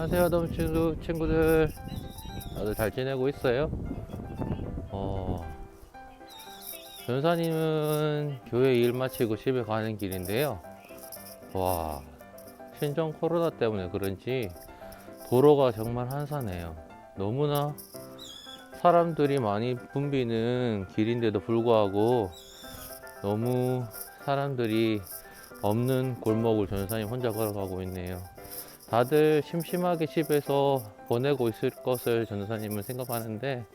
안녕하세요, 너무 친구들. 다들 잘 지내고 있어요? 전사님은 교회 일 마치고 집에 가는 길인데요. 와, 신종 코로나 때문에 그런지 도로가 정말 한산해요. 너무나 사람들이 많이 붐비는 길인데도 불구하고 너무 사람들이 없는 골목을 전사님 혼자 걸어가고 있네요. 다들 심심하게 집에서 보내고 있을 것을 전도사님은 생각하는데,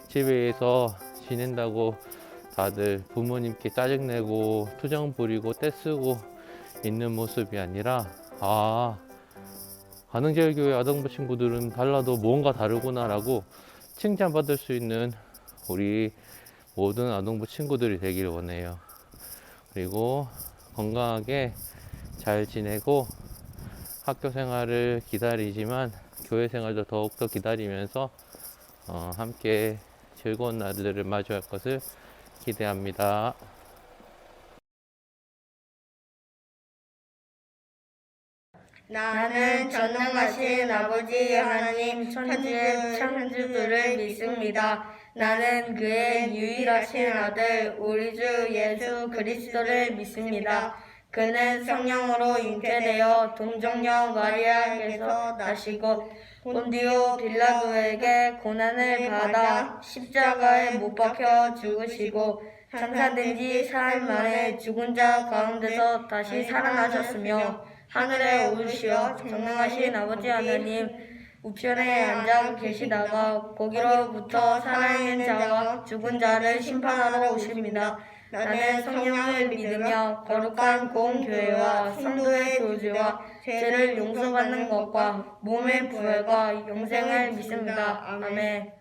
집에서 지낸다고 다들 부모님께 짜증내고 투정 부리고 떼쓰고 있는 모습이 아니라, 가능제일교회 아동부 친구들은 달라도 뭔가 다르구나라고 칭찬받을 수 있는 우리 모든 아동부 친구들이 되기를 원해요. 그리고 건강하게 잘 지내고 학교 생활을 기다리지만 교회 생활도 더욱더 기다리면서 함께 즐거운 날들을 마주할 것을 기대합니다. 나는 전능하신 아버지 하나님 천지의 창조주를 믿습니다. 나는 그의 유일하신 아들 우리 주 예수 그리스도를 믿습니다. 그는 성령으로 잉태되어 동정녀 마리아에게서 나시고 본디오 빌라도에게 고난을 받아 십자가에 못 박혀 죽으시고 장사된 지 사흘 만에 죽은 자 가운데서 다시 살아나셨으며 하늘에 오르시어 전능하신 아버지 하나님 우편에 앉아 계시다가 거기로부터 살아있는 자와 죽은 자를 심판하러 오십니다. 나는 성령을 믿으며 거룩한 공교회와 성도의 교제와 죄를 용서받는 것과 몸의 부활과 영생을 믿습니다. 아멘.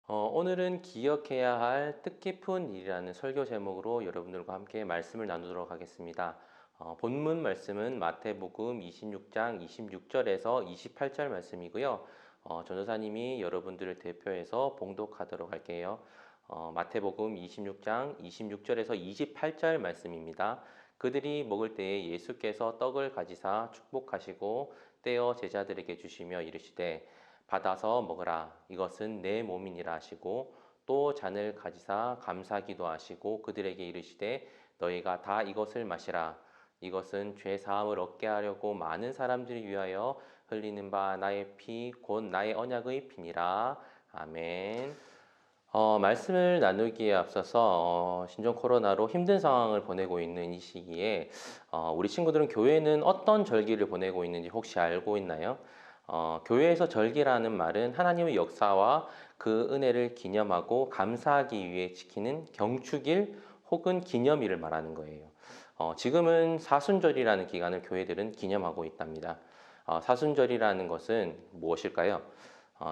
오늘은 기억해야 할 뜻깊은 일이라는 설교 제목으로 여러분들과 함께 말씀을 나누도록 하겠습니다. 본문 말씀은 마태복음 26장 26절에서 28절 말씀이고요. 전도사님이 여러분들을 대표해서 봉독하도록 할게요. 마태복음 26장 26절에서 28절 말씀입니다. 그들이 먹을 때에 예수께서 떡을 가지사 축복하시고 떼어 제자들에게 주시며 이르시되 받아서 먹으라 이것은 내 몸이니라 하시고 또 잔을 가지사 감사기도 하시고 그들에게 이르시되 너희가 다 이것을 마시라 이것은 죄 사함을 얻게 하려고 많은 사람들을 위하여 흘리는 바 나의 피 곧 나의 언약의 피니라. 아멘. 말씀을 나누기에 앞서서 신종 코로나로 힘든 상황을 보내고 있는 이 시기에 우리 친구들은 교회는 어떤 절기를 보내고 있는지 혹시 알고 있나요? 교회에서 절기라는 말은 하나님의 역사와 그 은혜를 기념하고 감사하기 위해 지키는 경축일 혹은 기념일을 말하는 거예요. 지금은 사순절이라는 기간을 교회들은 기념하고 있답니다. 사순절이라는 것은 무엇일까요?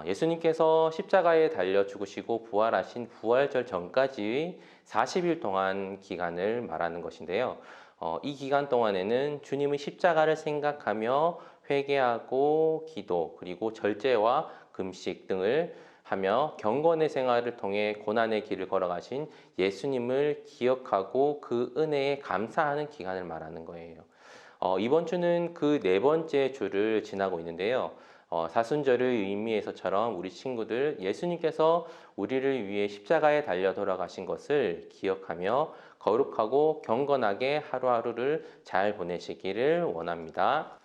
예수님께서 십자가에 달려 죽으시고 부활하신 부활절 전까지의 40일 동안 기간을 말하는 것인데요. 이 기간 동안에는 주님의 십자가를 생각하며 회개하고 기도 그리고 절제와 금식 등을 하며 경건의 생활을 통해 고난의 길을 걸어가신 예수님을 기억하고 그 은혜에 감사하는 기간을 말하는 거예요. 이번 주는 그 네 번째 주를 지나고 있는데요. 사순절의 의미에서처럼 우리 친구들 예수님께서 우리를 위해 십자가에 달려 돌아가신 것을 기억하며 거룩하고 경건하게 하루하루를 잘 보내시기를 원합니다.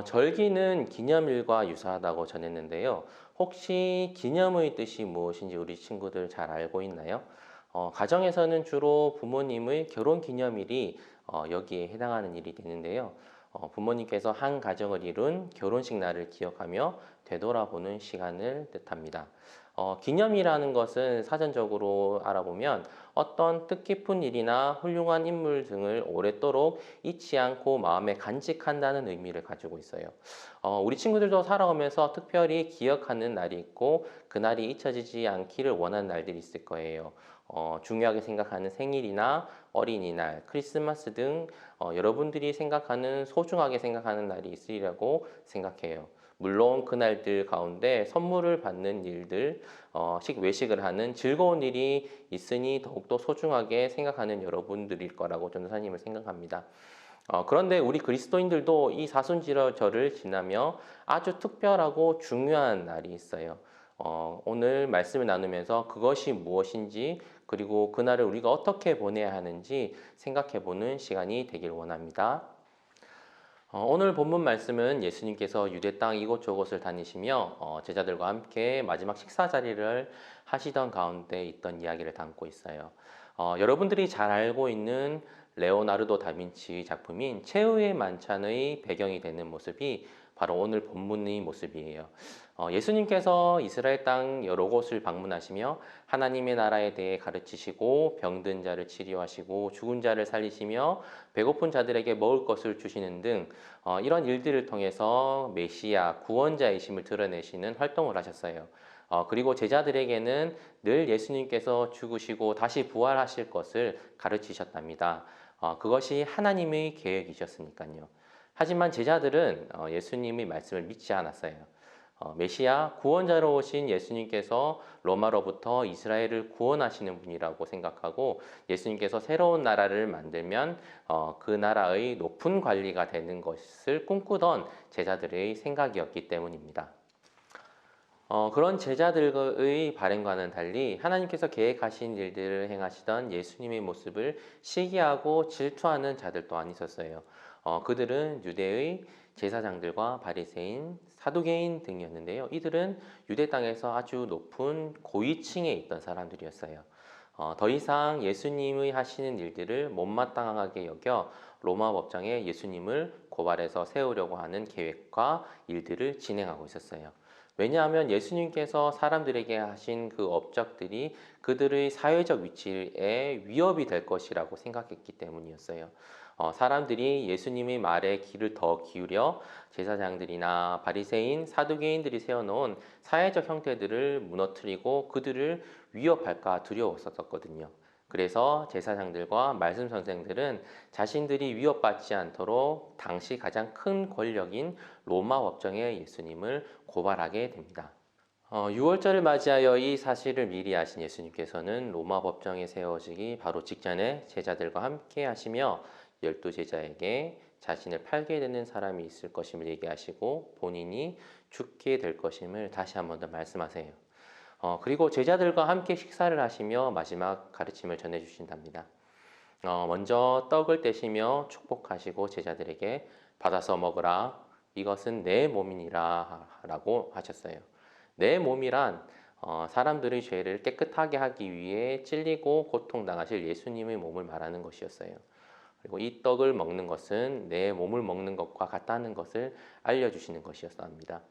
절기는 기념일과 유사하다고 전했는데요. 혹시 기념의 뜻이 무엇인지 우리 친구들 잘 알고 있나요? 가정에서는 주로 부모님의 결혼 기념일이 여기에 해당하는 일이 되는데요. 부모님께서 한 가정을 이룬 결혼식 날을 기억하며 되돌아보는 시간을 뜻합니다. 기념이라는 것은 사전적으로 알아보면 어떤 뜻깊은 일이나 훌륭한 인물 등을 오랫도록 잊지 않고 마음에 간직한다는 의미를 가지고 있어요. 우리 친구들도 살아오면서 특별히 기억하는 날이 있고 그 날이 잊혀지지 않기를 원하는 날들이 있을 거예요. 중요하게 생각하는 생일이나 어린이날, 크리스마스 등 여러분들이 생각하는 소중하게 생각하는 날이 있으리라고 생각해요. 물론 그날들 가운데 선물을 받는 일들, 외식을 하는 즐거운 일이 있으니 더욱더 소중하게 생각하는 여러분들일 거라고 전도사님은 생각합니다. 그런데 우리 그리스도인들도 이 사순절을 지나며 아주 특별하고 중요한 날이 있어요. 오늘 말씀을 나누면서 그것이 무엇인지 그리고 그날을 우리가 어떻게 보내야 하는지 생각해 보는 시간이 되길 원합니다. 오늘 본문 말씀은 예수님께서 유대 땅 이곳저곳을 다니시며 제자들과 함께 마지막 식사 자리를 하시던 가운데 있던 이야기를 담고 있어요. 여러분들이 잘 알고 있는 레오나르도 다빈치의 작품인 최후의 만찬의 배경이 되는 모습이 바로 오늘 본문의 모습이에요. 예수님께서 이스라엘 땅 여러 곳을 방문하시며 하나님의 나라에 대해 가르치시고 병든 자를 치료하시고 죽은 자를 살리시며 배고픈 자들에게 먹을 것을 주시는 등 이런 일들을 통해서 메시아 구원자이심을 드러내시는 활동을 하셨어요. 그리고 제자들에게는 늘 예수님께서 죽으시고 다시 부활하실 것을 가르치셨답니다. 그것이 하나님의 계획이셨으니까요. 하지만 제자들은 예수님의 말씀을 믿지 않았어요. 메시아 구원자로 오신 예수님께서 로마로부터 이스라엘을 구원하시는 분이라고 생각하고 예수님께서 새로운 나라를 만들면 그 나라의 높은 관리가 되는 것을 꿈꾸던 제자들의 생각이었기 때문입니다. 그런 제자들의 발행과는 달리 하나님께서 계획하신 일들을 행하시던 예수님의 모습을 시기하고 질투하는 자들 또한 있었어요. 그들은 유대의 제사장들과 바리새인, 사두개인 등이었는데요. 이들은 유대 땅에서 아주 높은 고위층에 있던 사람들이었어요. 더 이상 예수님의 하시는 일들을 못마땅하게 여겨 로마 법정에 예수님을 고발해서 세우려고 하는 계획과 일들을 진행하고 있었어요. 왜냐하면 예수님께서 사람들에게 하신 그 업적들이 그들의 사회적 위치에 위협이 될 것이라고 생각했기 때문이었어요. 사람들이 예수님의 말에 귀를 더 기울여 제사장들이나 바리새인, 사두개인들이 세워놓은 사회적 형태들을 무너뜨리고 그들을 위협할까 두려웠었거든요. 그래서 제사장들과 말씀 선생들은 자신들이 위협받지 않도록 당시 가장 큰 권력인 로마 법정에 예수님을 고발하게 됩니다. 6월절을 맞이하여 이 사실을 미리 아신 예수님께서는 로마 법정에 세워지기 바로 직전에 제자들과 함께 하시며 12제자에게 자신을 팔게 되는 사람이 있을 것임을 얘기하시고 본인이 죽게 될 것임을 다시 한 번 더 말씀하세요. 그리고 제자들과 함께 식사를 하시며 마지막 가르침을 전해주신답니다. 먼저 떡을 떼시며 축복하시고 제자들에게 받아서 먹으라. 이것은 내 몸이니라 라고 하셨어요. 내 몸이란 사람들의 죄를 깨끗하게 하기 위해 찔리고 고통당하실 예수님의 몸을 말하는 것이었어요. 그리고 이 떡을 먹는 것은 내 몸을 먹는 것과 같다는 것을 알려주시는 것이었어 합니다.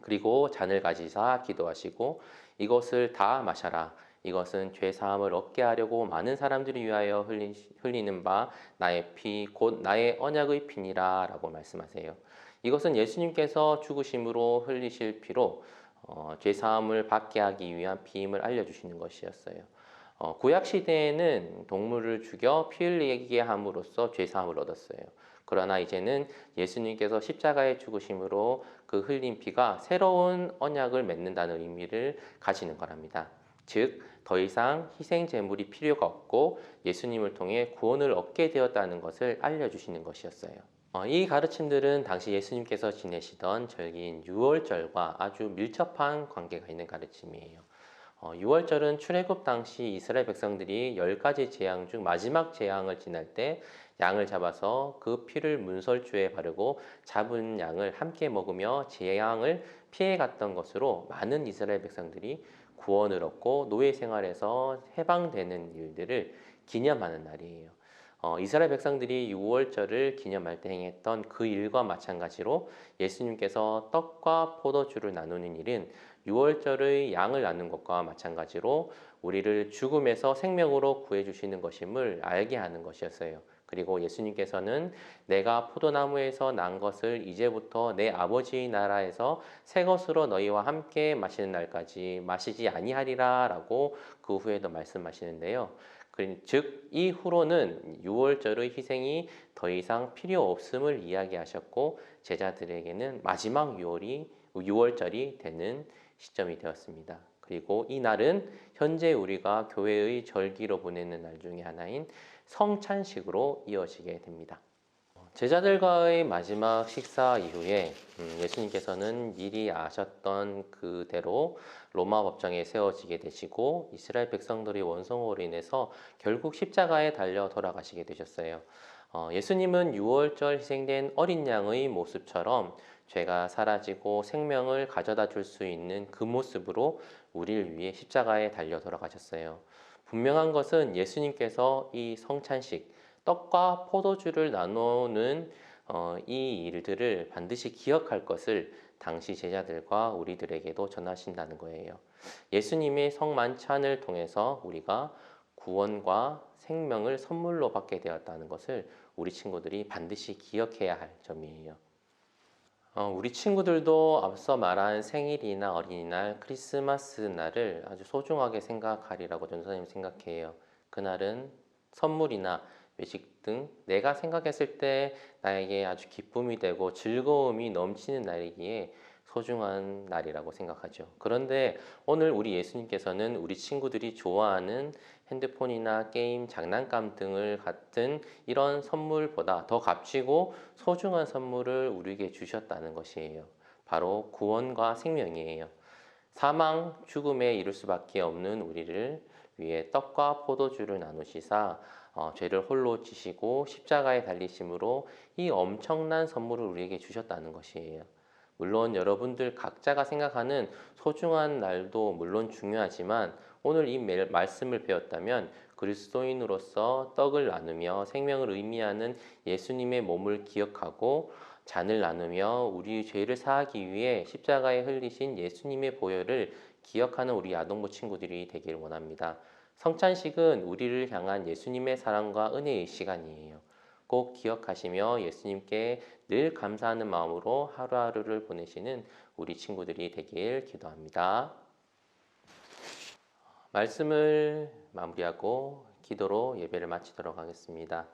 그리고 잔을 가지사 기도하시고 이것을 다 마셔라. 이것은 죄 사함을 얻게 하려고 많은 사람들이 위하여 흘리는 바 나의 피 곧 나의 언약의 피니라 라고 말씀하세요. 이것은 예수님께서 죽으심으로 흘리실 피로 죄 사함을 받게 하기 위한 피임을 알려주시는 것이었어요. 구약 시대에는 동물을 죽여 피 흘리게 함으로써 죄 사함을 얻었어요. 그러나 이제는 예수님께서 십자가에 죽으심으로 그 흘린 피가 새로운 언약을 맺는다는 의미를 가지는 거랍니다. 즉, 더 이상 희생 제물이 필요가 없고 예수님을 통해 구원을 얻게 되었다는 것을 알려주시는 것이었어요. 이 가르침들은 당시 예수님께서 지내시던 절기인 유월절과 아주 밀접한 관계가 있는 가르침이에요. 6월절은 출애굽 당시 이스라엘 백성들이 10가지 재앙 중 마지막 재앙을 지날 때 양을 잡아서 그 피를 문설주에 바르고 잡은 양을 함께 먹으며 재앙을 피해갔던 것으로 많은 이스라엘 백성들이 구원을 얻고 노예 생활에서 해방되는 일들을 기념하는 날이에요. 이스라엘 백성들이 6월절을 기념할 때 행했던 그 일과 마찬가지로 예수님께서 떡과 포도주를 나누는 일은 6월절의 양을 나눈 것과 마찬가지로 우리를 죽음에서 생명으로 구해주시는 것임을 알게 하는 것이었어요. 그리고 예수님께서는 내가 포도나무에서 난 것을 이제부터 내 아버지의 나라에서 새 것으로 너희와 함께 마시는 날까지 마시지 아니하리라 라고 그 후에도 말씀하시는데요. 즉 이후로는 6월절의 희생이 더 이상 필요 없음을 이야기하셨고 제자들에게는 마지막 6월절이 되는 시점이 되었습니다. 그리고 이 날은 현재 우리가 교회의 절기로 보내는 날 중에 하나인 성찬식으로 이어지게 됩니다. 제자들과의 마지막 식사 이후에 예수님께서는 미리 아셨던 그대로 로마 법정에 세워지게 되시고 이스라엘 백성들의 원성으로 인해서 결국 십자가에 달려 돌아가시게 되셨어요. 예수님은 유월절 희생된 어린 양의 모습처럼 죄가 사라지고 생명을 가져다 줄 수 있는 그 모습으로 우리를 위해 십자가에 달려 돌아가셨어요. 분명한 것은 예수님께서 이 성찬식, 떡과 포도주를 나누는 이 일들을 반드시 기억할 것을 당시 제자들과 우리들에게도 전하신다는 거예요. 예수님의 성만찬을 통해서 우리가 구원과 생명을 선물로 받게 되었다는 것을 우리 친구들이 반드시 기억해야 할 점이에요. 우리 친구들도 앞서 말한 생일이나 어린이날, 크리스마스 날을 아주 소중하게 생각하리라고 전도사님 생각해요. 그날은 선물이나 외식 등 내가 생각했을 때 나에게 아주 기쁨이 되고 즐거움이 넘치는 날이기에 소중한 날이라고 생각하죠. 그런데 오늘 우리 예수님께서는 우리 친구들이 좋아하는 핸드폰이나 게임, 장난감 등을 같은 이런 선물보다 더 값지고 소중한 선물을 우리에게 주셨다는 것이에요. 바로 구원과 생명이에요. 사망, 죽음에 이를 수밖에 없는 우리를 위해 떡과 포도주를 나누시사 죄를 홀로 지시고 십자가에 달리심으로 이 엄청난 선물을 우리에게 주셨다는 것이에요. 물론 여러분들 각자가 생각하는 소중한 날도 물론 중요하지만 오늘 이 말씀을 배웠다면 그리스도인으로서 떡을 나누며 생명을 의미하는 예수님의 몸을 기억하고 잔을 나누며 우리 죄를 사하기 위해 십자가에 흘리신 예수님의 보혈을 기억하는 우리 아동부 친구들이 되기를 원합니다. 성찬식은 우리를 향한 예수님의 사랑과 은혜의 시간이에요. 꼭 기억하시며 예수님께 늘 감사하는 마음으로 하루하루를 보내시는 우리 친구들이 되길 기도합니다. 말씀을 마무리하고 기도로 예배를 마치도록 하겠습니다.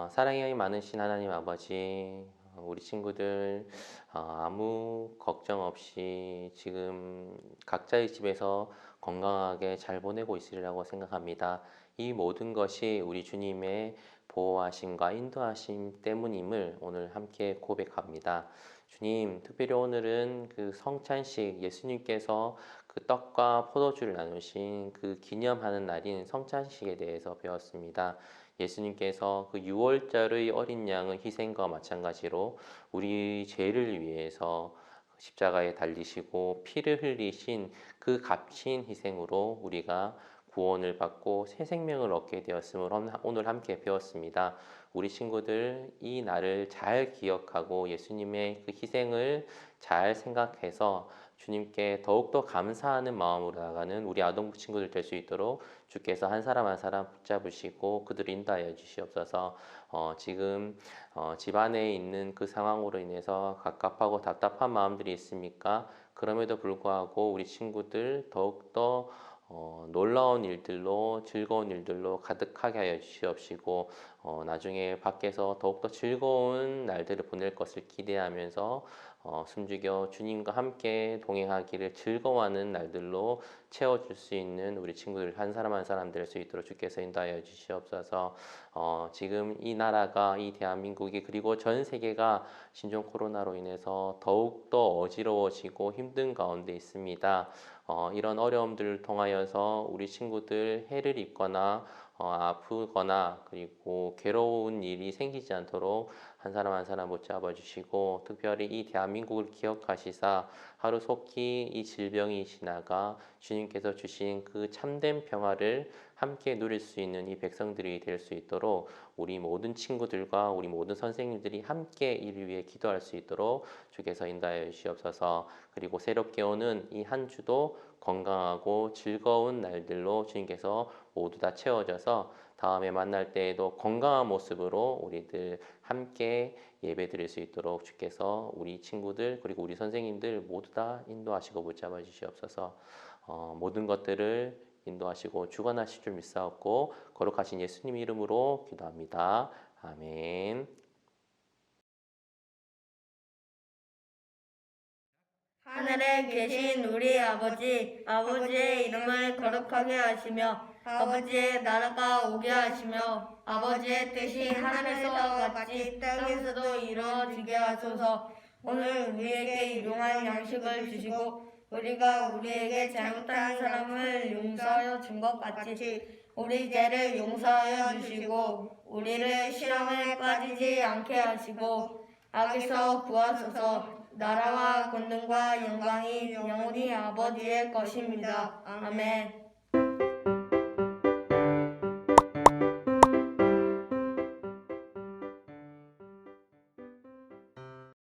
사랑이 많으신 하나님 아버지, 우리 친구들 아무 걱정 없이 지금 각자의 집에서 건강하게 잘 보내고 있으리라고 생각합니다. 이 모든 것이 우리 주님의 보호하심과 인도하심 때문임을 오늘 함께 고백합니다. 주님, 특별히 오늘은 그 성찬식 예수님께서 그 떡과 포도주를 나누신 그 기념하는 날인 성찬식에 대해서 배웠습니다. 예수님께서 그 유월절의 어린 양의 희생과 마찬가지로 우리 죄를 위해서 십자가에 달리시고 피를 흘리신 그 값진 희생으로 우리가 구원을 받고 새 생명을 얻게 되었음을 오늘 함께 배웠습니다. 우리 친구들 이 날을 잘 기억하고 예수님의 그 희생을 잘 생각해서 주님께 더욱더 감사하는 마음으로 나가는 우리 아동부 친구들 될 수 있도록 주께서 한 사람 한 사람 붙잡으시고 그들을 인도하여 주시옵소서. 지금 집안에 있는 그 상황으로 인해서 갑갑하고 답답한 마음들이 있습니까? 그럼에도 불구하고 우리 친구들 더욱더 놀라운 일들로 즐거운 일들로 가득하게 하여 주시옵시고 나중에 밖에서 더욱더 즐거운 날들을 보낼 것을 기대하면서 숨죽여 주님과 함께 동행하기를 즐거워하는 날들로 채워줄 수 있는 우리 친구들 한 사람 한 사람 될 수 있도록 주께서 인도하여 주시옵소서. 지금 이 나라가 이 대한민국이 그리고 전 세계가 신종 코로나로 인해서 더욱더 어지러워지고 힘든 가운데 있습니다. 이런 어려움들을 통하여서 우리 친구들 해를 입거나 아프거나 그리고 괴로운 일이 생기지 않도록 한 사람 한 사람 붙잡아 주시고 특별히 이 대한민국을 기억하시사 하루속히 이 질병이 지나가 주님께서 주신 그 참된 평화를 함께 누릴 수 있는 이 백성들이 될 수 있도록 우리 모든 친구들과 우리 모든 선생님들이 함께 이를 위해 기도할 수 있도록 주께서 인도하여 주시옵소서. 그리고 새롭게 오는 이 한 주도 건강하고 즐거운 날들로 주님께서 모두 다 채워져서 다음에 만날 때에도 건강한 모습으로 우리들 함께 예배 드릴 수 있도록 주께서 우리 친구들 그리고 우리 선생님들 모두 다 인도하시고 붙잡아 주시옵소서. 모든 것들을 인도하시고 주관하실 줄 믿사옵고 거룩하신 예수님 이름으로 기도합니다. 아멘. 하늘에 계신 우리 아버지, 아버지의 이름을 거룩하게 하시며 아버지의 나라가 오게 하시며 아버지의 뜻이 하늘에서와 같이 땅에서도 이루어지게 하소서. 오늘 우리에게 일용할 양식을 주시고 우리가 우리에게 잘못한 사람을 용서하여 준 것 같이 우리 죄를 용서하여 주시고 우리를 시험에 빠지지 않게 하시고 악에서 구하소서. 나라와 권능과 영광이 영원히 아버지의 것입니다. 아멘.